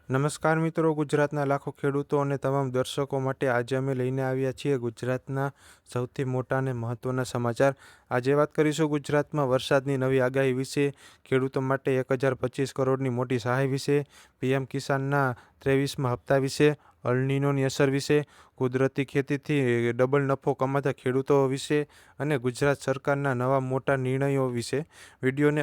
નમસ્કાર મિત્રો, ગુજરાતના લાખો ખેડૂતો અને તમામ દર્શકો માટે આજે અમે લઈને આવ્યા છીએ ગુજરાતના સૌથી મોટા અને મહત્ત્વના સમાચાર. આજે વાત કરીશું ગુજરાતમાં વરસાદની નવી આગાહી વિશે, ખેડૂતો માટે 1025 કરોડની મોટી સહાય વિશે, પીએમ કિસાનના 23મા હપ્તા વિશે, અલનીનોની અસર વિશે, કુદરતી ખેતીથી ડબલ નફો કમાતા ખેડૂતો વિશે અને ગુજરાત સરકારના નવા મોટા નિર્ણયો વિશે. વિડીયોને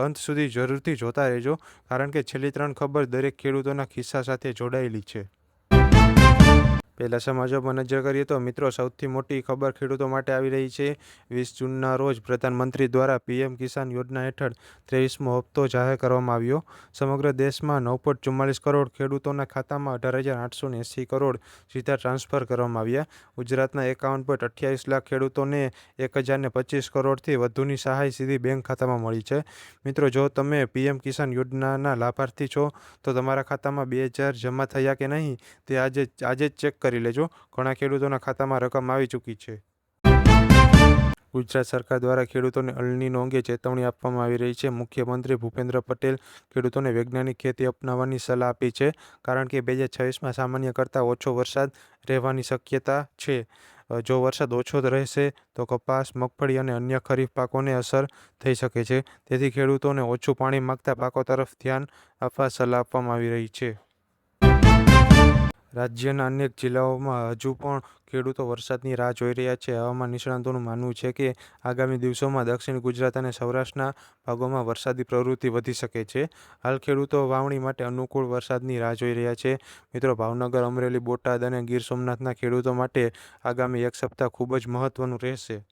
અંત સુધી જરૂરથી જોતા રહેજો, કારણ કે છેલ્લી 3 ખબર દરેક ખેડૂતોના ખિસ્સા સાથે જોડાયેલી છે. પહેલા સમાચારમાં નજર કરીએ તો મિત્રો, સૌથી મોટી ખબર ખેડૂતો માટે આવી રહી છે. 20 જૂનના રોજ પ્રધાનમંત્રી દ્વારા પીએમ કિસાન યોજના હેઠળ 23મો હપ્તો જાહેર કરવામાં આવ્યો. સમગ્ર દેશમાં 9.44 કરોડ ખેડૂતોના ખાતામાં 18,880 કરોડ સીધા ટ્રાન્સફર કરવામાં આવ્યા. ગુજરાતના 51.28 લાખ ખેડૂતોને 1,025 કરોડથી વધુની સહાય સીધી બેંક ખાતામાં મળી છે. મિત્રો, જો તમે પીએમ કિસાન યોજનાના લાભાર્થી છો તો તમારા ખાતામાં 2,000 જમા થયા કે નહીં તે આજે જ ચેક કરી લેજો. ઘણા ખેડૂતોના ખાતામાં રકમ આવી ચૂકી છે. ગુજરાત સરકાર દ્વારા ખેડૂતોને અલનીનો અંગે ચેતવણી આપવામાં આવી રહી છે. મુખ્યમંત્રી ભૂપેન્દ્ર પટેલ ખેડૂતોને વૈજ્ઞાનિક ખેતી અપનાવવાની સલાહ આપી છે, કારણ કે 2026માં સામાન્ય કરતાં ઓછો વરસાદ રહેવાની શક્યતા છે. જો વરસાદ ઓછો રહેશે તો કપાસ, મગફળી અને અન્ય ખરીફ પાકોને અસર થઈ શકે છે. તેથી ખેડૂતોને ઓછું પાણી માંગતા પાકો તરફ ધ્યાન આપવા સલાહ આપવામાં આવી રહી છે. રાજ્યના અનેક જિલ્લાઓમાં હજુ પણ ખેડૂતો વરસાદની રાહ જોઈ રહ્યા છે. હવામાન નિષ્ણાતોનું માનવું છે કે આગામી દિવસોમાં દક્ષિણ ગુજરાત અને સૌરાષ્ટ્રના ભાગોમાં વરસાદી પ્રવૃત્તિ વધી શકે છે. હાલ ખેડૂતો વાવણી માટે અનુકૂળ વરસાદની રાહ જોઈ રહ્યા છે. મિત્રો, ભાવનગર, અમરેલી, બોટાદ અને ગીર સોમનાથના ખેડૂતો માટે આગામી એક સપ્તાહ ખૂબ જ મહત્વનું રહેશે.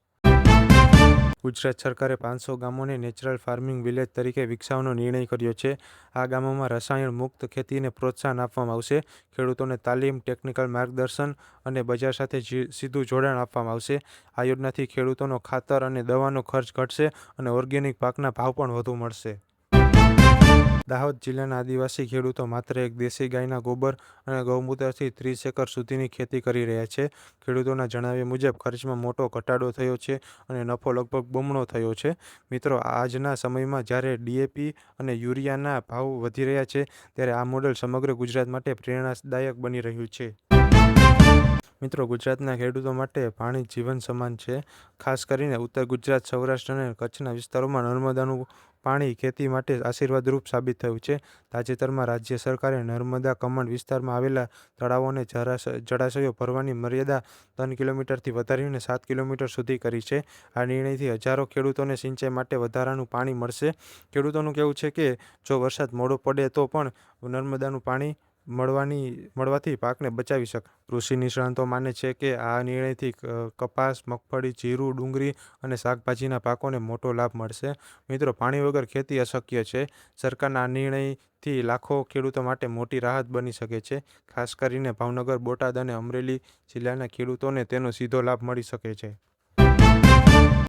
ગુજરાત સરકારે 500 ગામોને નેચરલ ફાર્મિંગ વિલેજ તરીકે વિકસાવવાનો નિર્ણય કર્યો છે. આ ગામોમાં રસાયણ મુક્ત ખેતીને પ્રોત્સાહન આપવામાં આવશે. ખેડૂતોને તાલીમ, ટેકનિકલ માર્ગદર્શન અને બજાર સાથે સીધું જોડાણ આપવામાં આવશે. આ યોજનાથી ખેડૂતોનો ખાતર અને દવાનો ખર્ચ ઘટશે અને ઓર્ગેનિક પાકના ભાવ પણ વધુ મળશે. દાહોદ જિલ્લાના આદિવાસી ખેડૂતો માત્ર એક દેશી ગાયના ગોબર અને ગૌમૂત્રથી 30 એકર સુધીની ખેતી કરી રહ્યા છે. ખેડૂતોના જણાવ્યા મુજબ ખર્ચમાં મોટો ઘટાડો થયો છે અને નફો લગભગ બમણો થયો છે. મિત્રો, આજના સમયમાં જ્યારે ડીએપી અને યુરિયાના ભાવ વધી રહ્યા છે, ત્યારે આ મોડેલ સમગ્ર ગુજરાત માટે પ્રેરણાદાયક બની રહ્યું છે. મિત્રો, ગુજરાતના ખેડૂતો માટે પાણી જીવન સમાન છે. ખાસ કરીને ઉત્તર ગુજરાત, સૌરાષ્ટ્ર અને કચ્છના વિસ્તારોમાં નર્મદાનું પાણી ખેતી માટે આશીર્વાદરૂપ સાબિત થયું છે. તાજેતરમાં રાજ્ય સરકારે નર્મદા કમંડ વિસ્તારમાં આવેલા તળાવો અને જળાશયો ભરવાની મર્યાદા 3 કિલોમીટરથી વધારીને 7 કિલોમીટર સુધી કરી છે. આ નિર્ણયથી હજારો ખેડૂતોને સિંચાઈ માટે વધારાનું પાણી મળશે. ખેડૂતોનું કહેવું છે કે જો વરસાદ મોડો પડે તો પણ નર્મદાનું પાણી મળવાથી પાકને બચાવી શકાય. કૃષિ નિષ્ણાતો માને છે કે આ નિર્ણયથી કપાસ, મગફળી, જીરું, ડુંગળી અને શાકભાજીના પાકોને મોટો લાભ મળશે. મિત્રો, પાણી વગર ખેતી અશક્ય છે. સરકારના આ નિર્ણયથી લાખો ખેડૂતો માટે મોટી રાહત બની શકે છે. ખાસ કરીને ભાવનગર, બોટાદ અને અમરેલી જિલ્લાના ખેડૂતોને તેનો સીધો લાભ મળી શકે છે.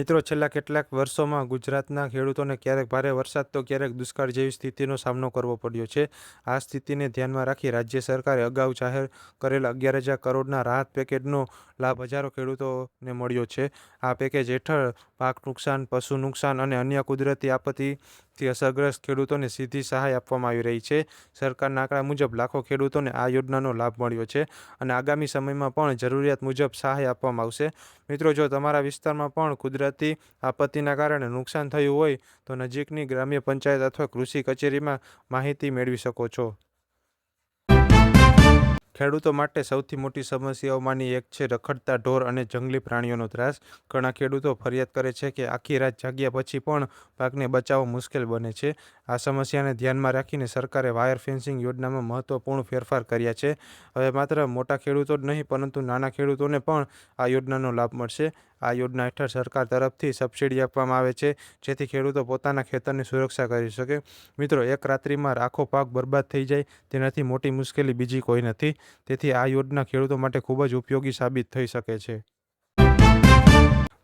મિત્રો, છેલ્લા કેટલાક વર્ષોમાં ગુજરાતના ખેડૂતોને ક્યારેક ભારે વરસાદ તો ક્યારેક દુષ્કાળ જેવી સ્થિતિનો સામનો કરવો પડ્યો છે. આ સ્થિતિને ધ્યાનમાં રાખી રાજ્ય સરકારે અગાઉ જાહેર કરેલા 11,000 કરોડના રાહત પેકેજનો લાભ હજારો ખેડૂતોને મળ્યો છે. આ પેકેજ હેઠળ પાક નુકસાન, પશુ નુકસાન અને અન્ય કુદરતી આપત્તિથી અસરગ્રસ્ત ખેડૂતોને સીધી સહાય આપવામાં આવી રહી છે. સરકારના આંકડા મુજબ લાખો ખેડૂતોને આ યોજનાનો લાભ મળ્યો છે અને આગામી સમયમાં પણ જરૂરિયાત મુજબ સહાય આપવામાં આવશે. મિત્રો, જો તમારા વિસ્તારમાં પણ કુદરતી આપત્તિના કારણે નુકસાન થયું હોય તો નજીકની ગ્રામ્ય પંચાયત અથવા કૃષિ કચેરીમાં માહિતી મેળવી શકો છો. ખેડૂતો માટે સૌથી મોટી સમસ્યાઓમાંની એક છે રખડતા ઢોર અને જંગલી પ્રાણીઓનો ત્રાસ. ઘણા ખેડૂતો ફરિયાદ કરે છે કે આખી રાત જાગ્યા પછી પણ પાકને બચાવવો મુશ્કેલ બને છે. આ સમસ્યાને ધ્યાનમાં રાખીને સરકારે વાયર ફેન્સિંગ યોજનામાં મહત્વપૂર્ણ ફેરફાર કર્યા છે. હવે માત્ર મોટા ખેડૂતો જ નહીં, પરંતુ નાના ખેડૂતોને પણ આ યોજનાનો લાભ મળશે. આ યોજના હેઠળ સરકાર તરફથી સબસિડી આપવામાં આવે છે, જેથી ખેડૂતો પોતાના ખેતરની સુરક્ષા કરી શકે. મિત્રો, એક રાત્રિમાં આખો પાક બરબાદ થઈ જાય તેનાથી મોટી મુશ્કેલી બીજી કોઈ નથી. તેથી આ યોજના ખેડૂતો માટે ખૂબ જ ઉપયોગી સાબિત થઈ શકે છે.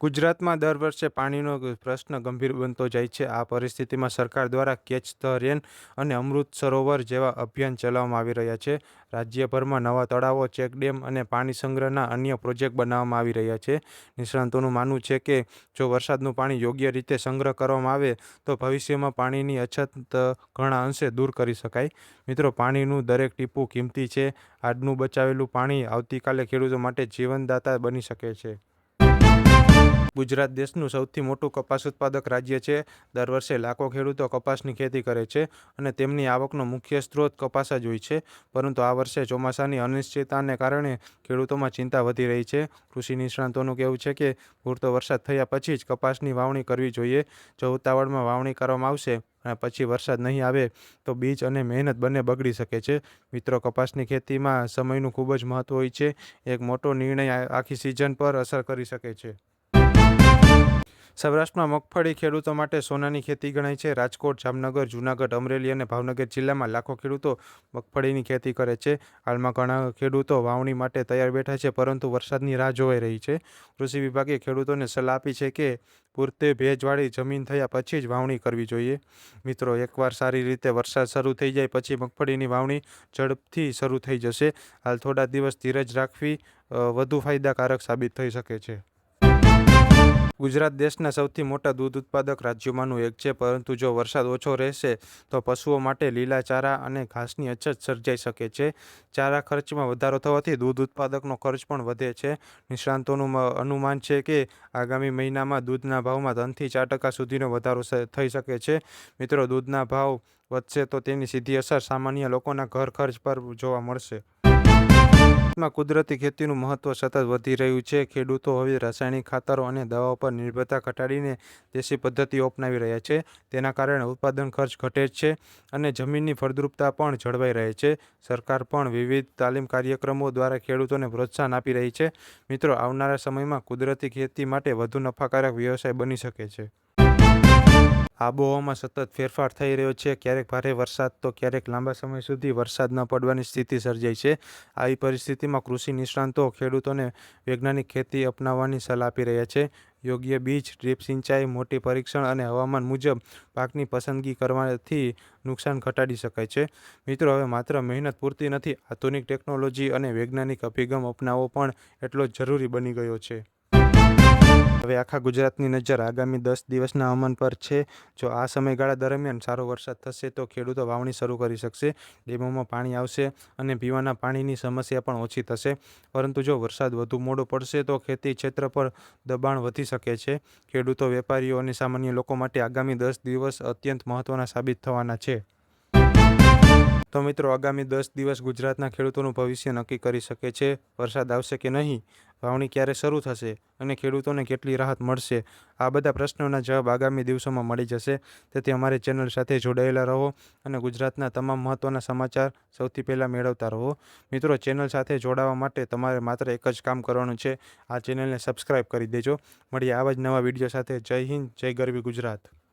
ગુજરાતમાં દર વર્ષે પાણીનો પ્રશ્ન ગંભીર બનતો જાય છે. આ પરિસ્થિતિમાં સરકાર દ્વારા કેચ ધ રેન અને અમૃત સરોવર જેવા અભિયાન ચલાવવામાં આવી રહ્યા છે. રાજ્યભરમાં નવા તળાવો, ચેકડેમ અને પાણી સંગ્રહના અન્ય પ્રોજેક્ટ બનાવવામાં આવી રહ્યા છે. નિષ્ણાતોનું માનવું છે કે જો વરસાદનું પાણી યોગ્ય રીતે સંગ્રહ કરવામાં આવે તો ભવિષ્યમાં પાણીની અછત ઘણા અંશે દૂર કરી શકાય. મિત્રો, પાણીનું દરેક ટીપું કિંમતી છે. આજનું બચાવેલું પાણી આવતીકાલે ખેડૂતો માટે જીવનદાતા બની શકે છે. ગુજરાત દેશનું સૌથી મોટું કપાસ ઉત્પાદક રાજ્ય છે. દર વર્ષે લાખો ખેડૂતો કપાસની ખેતી કરે છે અને તેમની આવકનો મુખ્ય સ્ત્રોત કપાસ જ હોય છે. પરંતુ આ વર્ષે ચોમાસાની અનિશ્ચિતતાને કારણે ખેડૂતોમાં ચિંતા વધી રહી છે. કૃષિ નિષ્ણાતોનું કહેવું છે કે પૂરતો વરસાદ થયા પછી જ કપાસની વાવણી કરવી જોઈએ. જો ઉતાવળમાં વાવણી કરવામાં આવશે અને પછી વરસાદ નહીં આવે તો બીજ અને મહેનત બંને બગડી શકે છે. મિત્રો, કપાસની ખેતીમાં સમયનું ખૂબ જ મહત્વ હોય છે. એક મોટો નિર્ણય આખી સિઝન પર અસર કરી શકે છે. સૌરાષ્ટ્રમાં મગફળી ખેડૂતો માટે સોનાની ખેતી ગણાય છે. રાજકોટ, જામનગર, જૂનાગઢ, અમરેલી અને ભાવનગર જિલ્લામાં લાખો ખેડૂતો મગફળીની ખેતી કરે છે. હાલમાં ઘણા ખેડૂતો વાવણી માટે તૈયાર બેઠા છે, પરંતુ વરસાદની રાહ જોવાઈ રહી છે. કૃષિ વિભાગે ખેડૂતોને સલાહ આપી છે કે પૂરતી ભેજવાળી જમીન થયા પછી જ વાવણી કરવી જોઈએ. મિત્રો, એકવાર સારી રીતે વરસાદ શરૂ થઈ જાય પછી મગફળીની વાવણી ઝડપથી શરૂ થઈ જશે. હાલ થોડા દિવસ ધીરજ રાખવી વધુ ફાયદાકારક સાબિત થઈ શકે છે. ગુજરાત દેશના સૌથી મોટા દૂધ ઉત્પાદક રાજ્યોમાંનું એક છે, પરંતુ જો વરસાદ ઓછો રહેશે તો પશુઓ માટે લીલા ચારા અને ઘાસની અછત સર્જાઈ શકે છે. ચારા ખર્ચમાં વધારો થવાથી દૂધ ઉત્પાદકનો ખર્ચ પણ વધે છે. નિષ્ણાતોનું અનુમાન છે કે આગામી મહિનામાં દૂધના ભાવમાં 3 થી 4% સુધીનો વધારો થઈ શકે છે. મિત્રો, દૂધના ભાવ વધશે તો તેની સીધી અસર સામાન્ય લોકોના ઘર ખર્ચ પર જોવા મળશે. માં કુદરતી ખેતીનું મહત્વ સતત વધી રહ્યું છે. ખેડૂતો હવે રાસાયણિક ખાતરો અને દવાઓ પર નિર્ભરતા ઘટાડીને દેશી પદ્ધતિઓ અપનાવી રહ્યા છે. તેના કારણે ઉત્પાદન ખર્ચ ઘટે છે અને જમીનની ફળદ્રુપતા પણ જળવાઈ રહે છે. સરકાર પણ વિવિધ તાલીમ કાર્યક્રમો દ્વારા ખેડૂતોને પ્રોત્સાહન આપી રહી છે. મિત્રો, આવનારા સમયમાં કુદરતી ખેતી માટે વધુ નફાકારક વ્યવસાય બની શકે છે. આબોહવામાં સતત ફેરફાર થઈ રહ્યો છે. ક્યારેક ભારે વરસાદ તો ક્યારેક લાંબા સમય સુધી વરસાદ ન પડવાની સ્થિતિ સર્જાઈ છે. આવી પરિસ્થિતિમાં કૃષિ નિષ્ણાતો ખેડૂતોને વૈજ્ઞાનિક ખેતી અપનાવવાની સલાહ આપી રહ્યા છે. યોગ્ય બીજ, ડ્રીપ સિંચાઈ, મોટી પરીક્ષણ અને હવામાન મુજબ પાકની પસંદગી કરવાથી નુકસાન ઘટાડી શકાય છે. મિત્રો, હવે માત્ર મહેનત પૂરતી નથી. આધુનિક ટેકનોલોજી અને વૈજ્ઞાનિક અભિગમ અપનાવવો પણ એટલો જ જરૂરી બની ગયો છે. હવે આખા ગુજરાતની નજર આગામી 10 દિવસના હવામાન પર છે. જો આ સમયગાળા દરમિયાન સારો વરસાદ થશે તો ખેડૂતો વાવણી શરૂ કરી શકશે, ડેમોમાં પાણી આવશે અને પીવાના પાણીની સમસ્યા પણ ઓછી થશે. પરંતુ જો વરસાદ વધુ મોડો પડશે તો ખેતી ક્ષેત્ર પર દબાણ વધી શકે છે. ખેડૂતો, વેપારીઓ અને સામાન્ય લોકો માટે આગામી 10 દિવસ અત્યંત મહત્વના સાબિત થવાના છે. તો મિત્રો, આગામી 10 દિવસ ગુજરાતના ખેડૂતોનું ભવિષ્ય નક્કી કરી શકે છે. વરસાદ આવશે કે નહીં, વાવણી ક્યારે શરૂ થશે અને ખેડૂતોને કેટલી રાહત મળશે, આ બધા પ્રશ્નોના જવાબ આગામી દિવસોમાં મળી જશે. તેથી અમારી ચેનલ સાથે જોડાયેલા રહો અને ગુજરાતના તમામ મહત્ત્વના સમાચાર સૌથી પહેલાં મેળવતા રહો. મિત્રો, ચેનલ સાથે જોડાવા માટે તમારે માત્ર એક જ કામ કરવાનું છે. આ ચેનલને સબસ્ક્રાઈબ કરી દેજો. મળીએ આવા જ નવા વિડીયો સાથે. જય હિન્દ, જય ગરવી ગુજરાત.